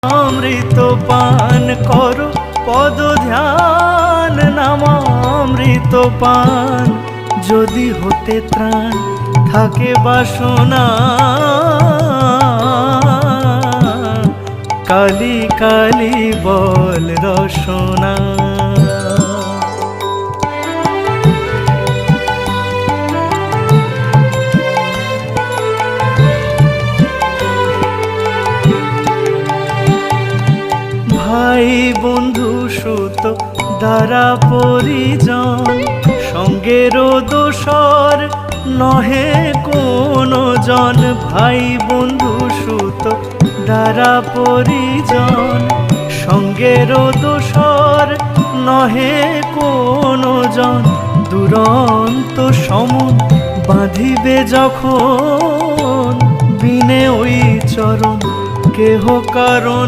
অমৃত পান করো পদ ধ্যান, নামামৃত পান যদি হতে ত্রাণ থাকে বাসনা। কালি কালি বল রসনা। ভাই বন্ধু সুত দ্বারা পরিজন, সঙ্গেরও দোসর নহে কোনো জন। ভাই বন্ধু সুত দ্বারা পরিজন, সঙ্গেরও দোসর নহে কোনো জন। দুরন্ত সমন বাঁধিবে যখন, বিনে ওই চরণ কেহ কারণ